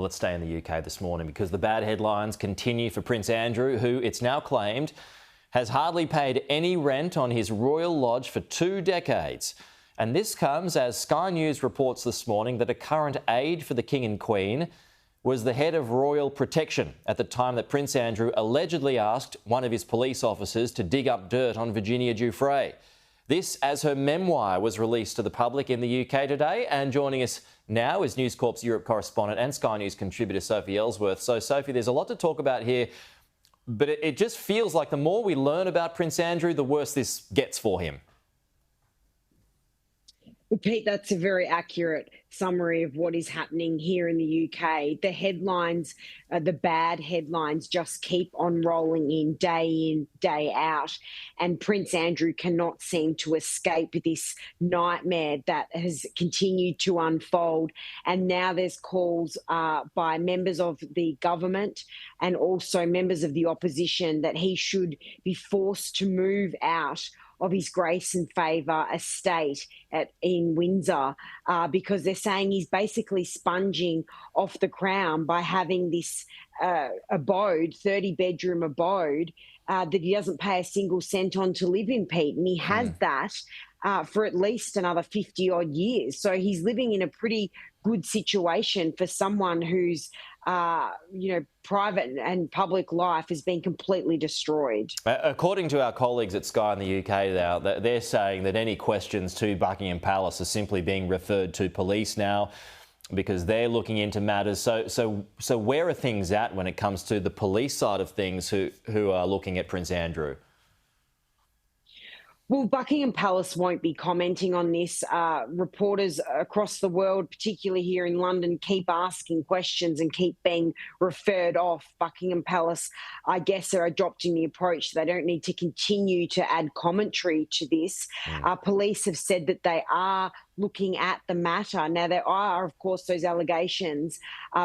Well, let's stay in the UK this morning because the bad headlines continue for Prince Andrew, who it's now claimed has hardly paid any rent on his royal lodge for 2 decades. And this comes as Sky News reports this morning that a current aide for the King and Queen was the head of royal protection at the time that Prince Andrew allegedly asked one of his police officers to dig up dirt on Virginia Giuffre. This as her memoir was released to the public in the UK today. And joining us now is News Corp's Europe correspondent and Sky News contributor Sophie Elsworth. So, Sophie, there's a lot to talk about here, but it just feels like the more we learn about Prince Andrew, the worse this gets for him. Well, Pete, that's a very accurate summary of what is happening here in the UK. The headlines, the bad headlines, just keep on rolling in, day out. And Prince Andrew cannot seem to escape this nightmare that has continued to unfold. And now there's calls by members of the government and also members of the opposition that he should be forced to move out of his grace and favour estate in Windsor because they're saying he's basically sponging off the crown by having this abode, 30-bedroom abode, that he doesn't pay a single cent on to live in, Pete. And he has that for at least another 50-odd years. So he's living in a pretty good situation for someone whose private and public life has been completely destroyed. According to our colleagues at Sky in the UK now, they're saying that any questions to Buckingham Palace are simply being referred to police now because they're looking into matters. So where are things at when it comes to the police side of things who are looking at Prince Andrew? Well, Buckingham Palace won't be commenting on this. Reporters across the world, particularly here in London, keep asking questions and keep being referred off. Buckingham Palace, I guess, are adopting the approach that they don't need to continue to add commentary to this. Police have said that they are looking at the matter. Now, there are, of course, those allegations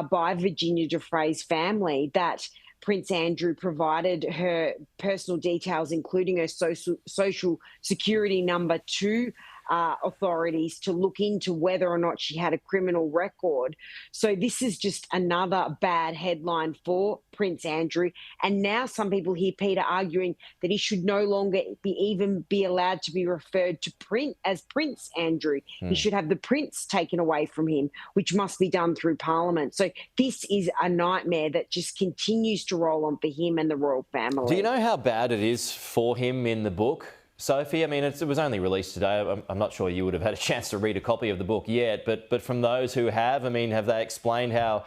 by Virginia Giuffre's family that Prince Andrew provided her personal details, including her social security number, to authorities to look into whether or not she had a criminal record. So this is just another bad headline for Prince Andrew. And now some people here, Peter, arguing that he should no longer be allowed to be referred to as Prince Andrew. He should have the prince taken away from him, which must be done through Parliament. So this is a nightmare that just continues to roll on for him and the royal family. Do you know how bad it is for him in the book, Sophie? I mean, it was only released today. I'm not sure you would have had a chance to read a copy of the book yet, but from those who have, I mean, have they explained how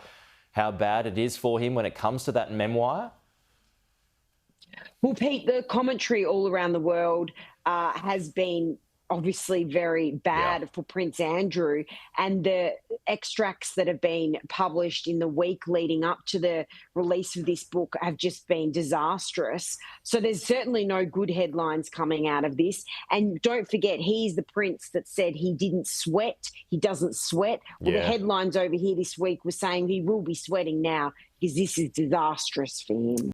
bad it is for him when it comes to that memoir? Well, Pete, the commentary all around the world has been obviously very bad for Prince Andrew, and the extracts that have been published in the week leading up to the release of this book have just been disastrous. So there's certainly no good headlines coming out of this. And don't forget, he's the prince that said he didn't sweat, he doesn't sweat. Well, the headlines over here this week were saying he will be sweating now because this is disastrous for him.